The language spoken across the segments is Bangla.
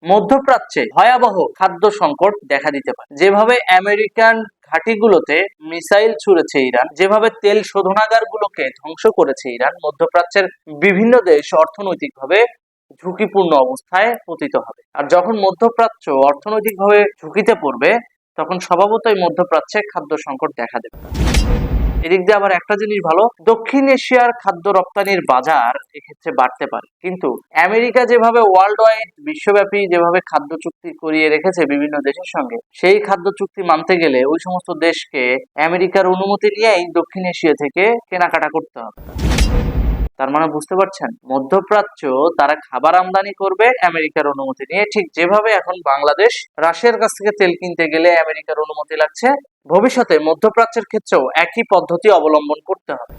মধ্যপ্রাচ্যে ভয়াবহ খাদ্য সংকট দেখা দিতে পারে। যেভাবে আমেরিকান ঘাঁটিগুলোতে মিসাইল ছুড়েছে ইরান, যেভাবে তেল শোধনাগারগুলোকে ধ্বংস করেছে ইরান, মধ্যপ্রাচ্যের বিভিন্ন দেশ অর্থনৈতিকভাবে ঝুঁকিপূর্ণ অবস্থায় পতিত হবে। আর যখন মধ্যপ্রাচ্য অর্থনৈতিকভাবে ঝুঁকিতে পড়বে, তখন স্বভাবতই মধ্যপ্রাচ্যে খাদ্য সংকট দেখা দেবে। এদিক দিয়ে আবার একটা জিনিস ভালো, দক্ষিণ এশিয়ার খাদ্য রপ্তানির বাজার এক্ষেত্রে বাড়তে পারে। কিন্তু আমেরিকা যেভাবে ওয়ার্ল্ড ওয়াইড বিশ্বব্যাপী যেভাবে খাদ্য চুক্তি করিয়ে রেখেছে বিভিন্ন দেশের সঙ্গে, সেই খাদ্য চুক্তি মানতে গেলে ওই সমস্ত দেশকে আমেরিকার অনুমতি নিয়েই দক্ষিণ এশিয়া থেকে কেনাকাটা করতে হবে। তার মানে বুঝতে পারছেন, মধ্যপ্রাচ্য তারা খাবার আমদানি করবে আমেরিকার অনুমতি নিয়ে, ঠিক যেভাবে এখন বাংলাদেশ রাশিয়ার কাছ থেকে তেল কিনতে গেলে আমেরিকার অনুমতি লাগছে, ভবিষ্যতে মধ্যপ্রাচ্যের ক্ষেত্রেও একই পদ্ধতি অবলম্বন করতে হবে।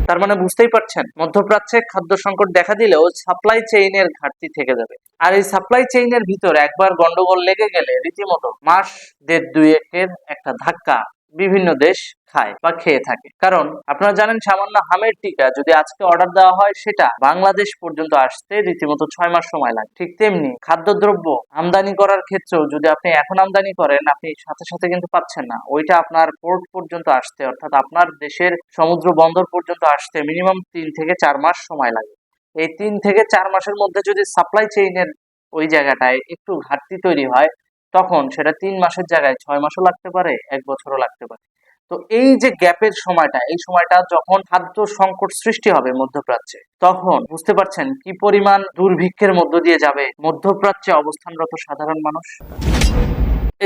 তার মানে বুঝতেই পারছেন, মধ্যপ্রাচ্যে খাদ্য সংকট দেখা দিলেও সাপ্লাই চেইনের ঘাটতি থেকে যাবে। আর এই সাপ্লাই চেইনের ভিতরে একবার গন্ডগোল লেগে গেলে রীতিমতো মাস দেড় দুয়েকের একটা ধাক্কা বিভিন্ন দেশ খায় বা খেয়ে থাকে। কারণ আপনারা জানেন, সামান্য হামের টিকা যদি আজকে অর্ডার দেওয়া হয়, সেটা বাংলাদেশ পর্যন্ত আসতে রীতিমতো 6 মাস সময় লাগে। ঠিক তেমনি খাদ্যদ্রব্য আমদানি করার ক্ষেত্রেও যদি আপনি এখন আমদানি করেন, আপনি সাথে সাথে কিন্তু পাচ্ছেন না। ওইটা আপনার পোর্ট পর্যন্ত আসতে, অর্থাৎ আপনার দেশের সমুদ্র বন্দর পর্যন্ত আসতে মিনিমাম 3 থেকে 4 মাস সময় লাগে। এই 3 থেকে 4 মাসের মধ্যে যদি সাপ্লাই চেইনের ওই জায়গাটায় একটু ঘাটতি তৈরি হয়, তখন সেটা 3 মাসের জায়গায় 6 মাসও লাগতে পারে, 1 বছরও লাগতে পারে। তো এই যে গ্যাপের সময়টা, এই সময়টা যখন খাদ্য সংকট সৃষ্টি হবে মধ্যপ্রাচ্যে, তখন বুঝতে পারছেন কি পরিমাণ দুর্ভিক্ষের মধ্য দিয়ে যাবে মধ্যপ্রাচ্যে অবস্থানরত সাধারণ মানুষ।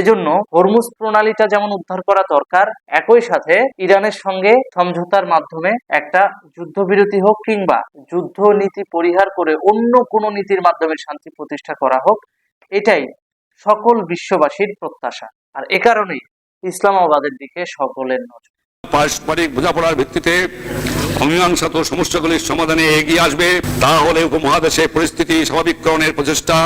এজন্য হরমুজ প্রণালীটা যেমন উদ্ধার করা দরকার, একই সাথে ইরানের সঙ্গে সমঝোতার মাধ্যমে একটা যুদ্ধবিরতি হোক, কিংবা যুদ্ধ নীতি পরিহার করে অন্য কোনো নীতির মাধ্যমে শান্তি প্রতিষ্ঠা করা হোক, এটাই সকল বিশ্ববাসীর প্রত্যাশা। আর এ কারণেই ইসলামাবাদের দিকে সকলের নজর। পারস্পরিক বোঝাপড়ার ভিত্তিতে অমীমাংসিত সমস্যাগুলির সমাধানে এগিয়ে আসবে, তাহলে উপমহাদেশে পরিস্থিতি স্বাভাবিককরণের প্রচেষ্টা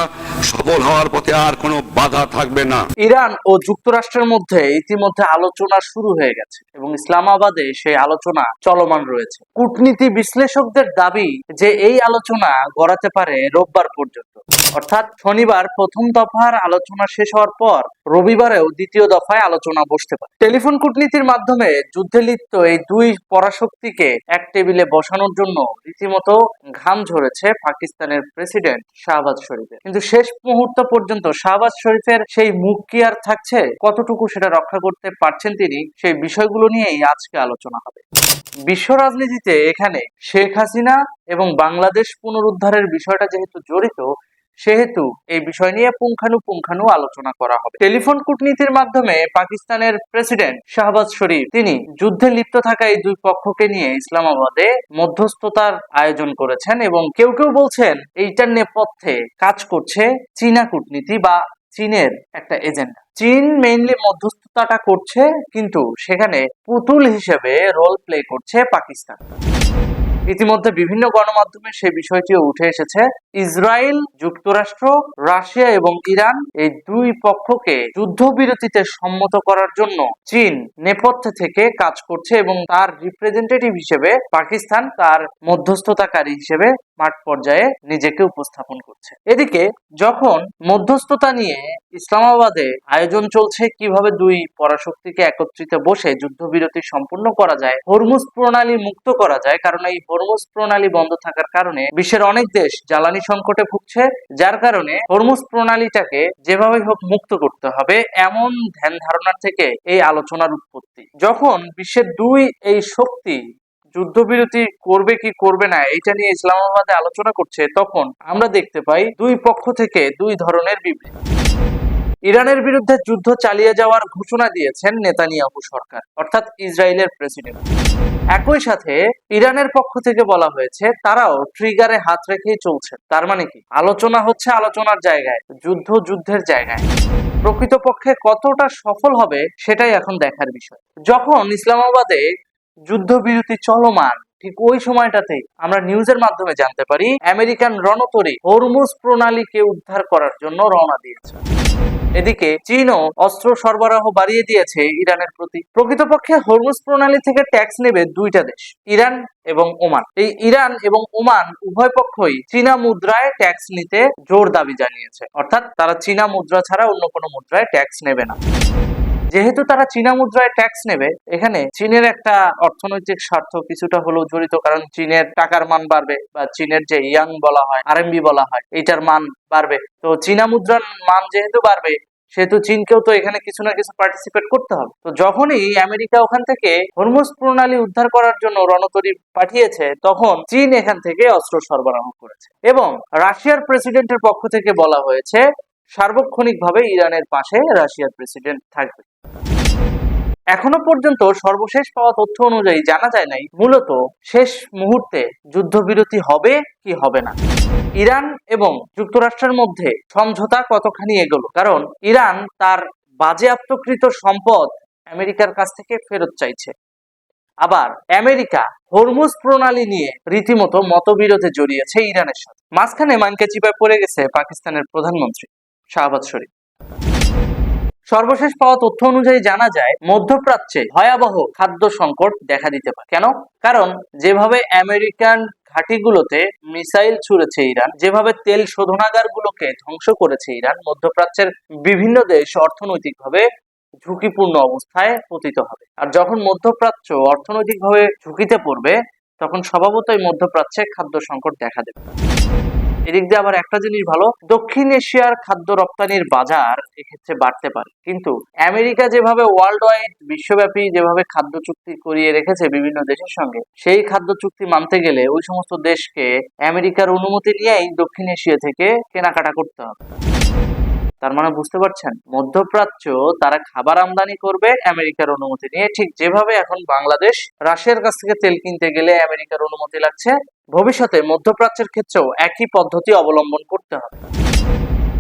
সফল হওয়ার পথে আর কোনো বাধা থাকবে না। ইরান ও যুক্তরাষ্ট্রের মধ্যে ইতিমধ্যে আলোচনা শুরু হয়ে গেছে এবং ইসলামাবাদে সেই আলোচনা চলমান রয়েছে। কূটনীতি বিশ্লেষকদের দাবি যে এই আলোচনা গড়াতে পারে রোববার পর্যন্ত, অর্থাৎ শনিবার প্রথম দফার আলোচনা শেষ হওয়ার পর রবিবারেও দ্বিতীয় দফায় আলোচনা বসতে পারে। টেলিফোন কূটনীতির মাধ্যমে যুদ্ধে লিপ্ত এই দুই পরাশক্তিকে এক টেবিলে বসানোর জন্য রীতিমতো ঘাম ঝরেছে পাকিস্তানের প্রেসিডেন্ট শাহবাজ শরীফের। কিন্তু শেষ মুহূর্ত পর্যন্ত শাহবাজ শরীফের সেই মুখ কি আর থাকছে, কতটুকু সেটা রক্ষা করতে পারছেন তিনি, সেই বিষয়গুলো নিয়েই আজকে আলোচনা হবে। বিশ্ব রাজনীতিতে এখানে শেখ হাসিনা এবং বাংলাদেশ পুনরুদ্ধারের বিষয়টা যেহেতু জড়িত, সেহেতু এই বিষয় নিয়ে পুঙ্খানু আলোচনা করা হবে। টেলিফোন কূটনীতির মাধ্যমে পাকিস্তানের প্রেসিডেন্ট শাহবাজ শরীফ তিনি যুদ্ধে লিপ্ত থাকা এই দুই পক্ষকে নিয়ে ইসলামাবাদে মধ্যস্থতার আয়োজন করেছেন এবং কেউ কেউ বলছেন এইটার নেপথ্যে কাজ করছে চীনা কূটনীতি বা চীনের একটা এজেন্ডা। চীন মেইনলি মধ্যস্থতাটা করছে, কিন্তু সেখানে পুতুল হিসেবে রোল প্লে করছে পাকিস্তান। ইতিমধ্যে বিভিন্ন গণমাধ্যমে সেই বিষয়টিও উঠে এসেছে। ইসরায়েল, যুক্তরাষ্ট্র, রাশিয়া এবং ইরান এই দুই পক্ষকে যুদ্ধবিরতিতে সম্মত করার জন্য চীন নেপথ্যে থেকে কাজ করছে এবং তার রিপ্রেজেন্টেটিভ হিসেবে পাকিস্তান তার মধ্যস্থতাকারী হিসেবে মাঠ পর্যায়ে নিজেকে উপস্থাপন করছে। এদিকে যখন মধ্যস্থতা নিয়ে ইসলামাবাদে আয়োজন চলছে কিভাবে দুই পরাশক্তিকে একত্রিত বসে যুদ্ধবিরতি সম্পূর্ণ করা যায়, হরমুজ প্রণালী মুক্ত করা যায়, কারণ এই হরমুজ প্রণালী বন্ধ থাকার কারণে বিশ্বের অনেক দেশ জ্বালানি সংকটে ভুগছে, যার কারণে হরমুজ প্রণালীটাকে যেভাবে হোক মুক্ত করতে হবে, এমন ধ্যান ধারণার থেকে এই আলোচনার উৎপত্তি। যখন বিশ্বের দুই এই শক্তি যুদ্ধবিরতি করবে কি করবে না এটা নিয়ে ইসলামাবাদে আলোচনা করছে, তখন আমরা দেখতে পাই দুই পক্ষ থেকে দুই ধরনের বিবৃতি। ইরানের বিরুদ্ধে যুদ্ধ চালিয়ে যাওয়ার ঘোষণা দিয়েছেন নেতানিয়াহু সরকার, অর্থাৎ ইসরায়েলের প্রেসিডেন্ট। একই সাথে ইরানের পক্ষ থেকে বলা হয়েছে তারাও ট্রিগারে হাত রেখেই চলছেন। তার মানে কি, আলোচনা হচ্ছে আলোচনার জায়গায়, যুদ্ধ যুদ্ধের জায়গায়। প্রকৃতপক্ষে কতটা সফল হবে সেটাই এখন দেখার বিষয়। যখন ইসলামাবাদে যুদ্ধবিরতি চলমান, ঠিক ওই সময়টাতেই আমরা নিউজের মাধ্যমে জানতে পারি আমেরিকান রণতরী হরমুজ প্রণালীকে উদ্ধার করার জন্য রওনা দিয়েছে। এদিকে চীনও অস্ত্র সরবরাহ বাড়িয়ে দিয়েছে ইরানের প্রতি। প্রকৃতপক্ষে হরমুজ প্রণালী থেকে ট্যাক্স নেবে দুইটা দেশ, ইরান এবং ওমান। এই ইরান এবং ওমান উভয় পক্ষই চীনা মুদ্রায় ট্যাক্স নিতে জোর দাবি জানিয়েছে, অর্থাৎ তারা চীনা মুদ্রা ছাড়া অন্য কোনো মুদ্রায় ট্যাক্স নেবে না। যেহেতু তারা চীনা মুদ্রায় ট্যাক্স নেবে, এখানে চীনের একটা অর্থনৈতিক স্বার্থ কিছুটা হলেও জড়িত, কারণ চীনের টাকার মান বাড়বে, বা চীনের যে ইয়াং বলা হয়, আরএমবি বলা হয়, এইটার মান বাড়বে। তো চীনা মুদ্রার মান যেহেতু বাড়বে, সেহেতু চীনকেও তো এখানে কিছু না কিছু পার্টিসিপেট করতে হবে। তো যখনই আমেরিকা ওখান থেকে হরমুজ প্রণালী উদ্ধার করার জন্য রণতরী পাঠিয়েছে, তখন চীন এখান থেকে অস্ত্র সরবরাহ করেছে। এবং রাশিয়ার প্রেসিডেন্টের পক্ষ থেকে বলা হয়েছে সার্বক্ষণিকভাবে ইরানের পাশে রাশিয়ার প্রেসিডেন্ট থাকবে। এখনো পর্যন্ত সর্বশেষ পাওয়া তথ্য অনুযায়ী জানা যায় নাই মূলত শেষ মুহূর্তে যুদ্ধবিরতি হবে কি হবে না। ইরান এবং যুক্তরাষ্ট্রের মধ্যে সমঝোতা কতখানি এগোলো, কারণ ইরান তার বাজেয়াপ্তকৃত সম্পদ আমেরিকার কাছ থেকে ফেরত চাইছে। আবার আমেরিকা হরমুজ প্রণালী নিয়ে রীতিমতো মতবিরোধে জড়িয়েছে ইরানের সাথে। মাঝখানে মানকে চিপায় পড়ে গেছে পাকিস্তানের প্রধানমন্ত্রী শাহবাজ শরীফ। সর্বশেষ পাওয়া তথ্য অনুযায়ী জানা যায় মধ্যপ্রাচ্যে ভয়াবহ খাদ্য সংকট দেখা দিতে পারে। কেন? কারণ যেভাবে আমেরিকান ঘাঁটিগুলোতে মিসাইল ছুড়েছে ইরান, যেভাবে তেল শোধনাগারগুলোকে ধ্বংস করেছে ইরান, মধ্যপ্রাচ্যের বিভিন্ন দেশ অর্থনৈতিকভাবে ঝুঁকিপূর্ণ অবস্থায় পতিত হবে। আর যখন মধ্যপ্রাচ্য অর্থনৈতিকভাবে ঝুঁকিতে পড়বে, তখন স্বভাবতই মধ্যপ্রাচ্যে খাদ্য সংকট দেখা দেবে। এদিক দিয়ে আবার একটা জিনিস ভালো, দক্ষিণ এশিয়ার খাদ্য রপ্তানির বাজার এক্ষেত্রে বাড়তে পারে। কিন্তু আমেরিকা যেভাবে ওয়ার্ল্ড ওয়াইড বিশ্বব্যাপী যেভাবে খাদ্য চুক্তি করিয়ে রেখেছে বিভিন্ন দেশের সঙ্গে, সেই খাদ্য চুক্তি মানতে গেলে ওই সমস্ত দেশকে আমেরিকার অনুমতি নিয়েই দক্ষিণ এশিয়া থেকে কেনাকাটা করতে হবে। তার মানে বুঝতে পারছেন, মধ্যপ্রাচ্য তারা খাবার আমদানি করবে আমেরিকার অনুমতি নিয়ে, ঠিক যেভাবে এখন বাংলাদেশ রাশিয়ার কাছ থেকে তেল কিনতে গেলে আমেরিকার অনুমতি লাগছে, ভবিষ্যতে মধ্যপ্রাচ্যের ক্ষেত্রেও একই পদ্ধতি অবলম্বন করতে হবে।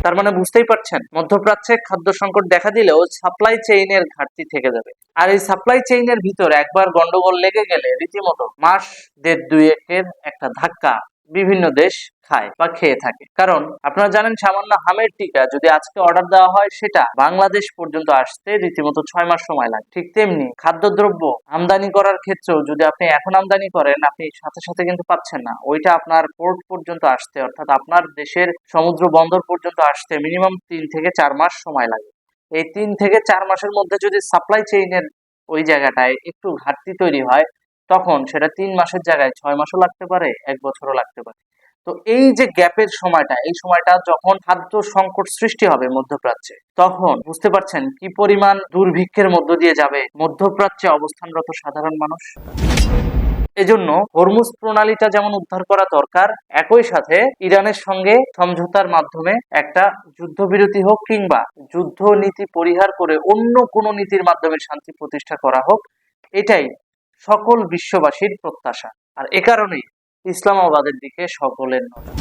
তার মানে বুঝতেই পারছেন, মধ্যপ্রাচ্যে খাদ্য সংকট দেখা দিলেও সাপ্লাই চেইনের ঘাটতি থেকে যাবে। আর এই সাপ্লাই চেইনের ভিতর একবার গন্ডগোল লেগে গেলে রীতিমতো মাস দেড় দুয়েকের একটা ধাক্কা বিভিন্ন দেশ খায় বা খেয়ে থাকে। কারণ আপনারা জানেন, সামান্য হামের টিকা যদি আজকে অর্ডার দেওয়া হয়, সেটা বাংলাদেশ পর্যন্ত আসতে রীতিমতো 6 মাস সময় লাগে। ঠিক তেমনি খাদ্যদ্রব্য আমদানি করার ক্ষেত্রেও যদি আপনি এখন আমদানি করেন, আপনি সাথে সাথে কিন্তু পাচ্ছেন না। ওইটা আপনার পোর্ট পর্যন্ত আসতে, অর্থাৎ আপনার দেশের সমুদ্র বন্দর পর্যন্ত আসতে মিনিমাম 3 থেকে 4 মাস সময় লাগে। এই 3 থেকে 4 মাসের মধ্যে যদি সাপ্লাই চেইনের ওই জায়গাটায় একটু ঘাটতি তৈরি হয়, তখন সেটা 3 মাসের জায়গায় 6 মাসও লাগতে পারে, 1 বছরও লাগতে পারে। তো এই যে গ্যাপের সময়টা, এই সময়টা যখন খাদ্য সংকট সৃষ্টি হবে মধ্যপ্রাচ্যে, তখন বুঝতে পারছেন কি পরিমাণ দুর্ভিক্ষের মধ্য দিয়ে যাবে মধ্যপ্রাচ্যে অবস্থানরত সাধারণ মানুষ। এজন্য হরমুজ প্রণালীটা যেমন উদ্ধার করা দরকার, একই সাথে ইরানের সঙ্গে সমঝোতার মাধ্যমে একটা যুদ্ধবিরতি হোক, কিংবা যুদ্ধ নীতি পরিহার করে অন্য কোনো নীতির মাধ্যমে শান্তি প্রতিষ্ঠা করা হোক, এটাই সকল বিশ্ববাসীর প্রত্যাশা। আর এ কারণেই ইসলামাবাদের দিকে সকলের নজর।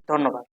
ধন্যবাদ।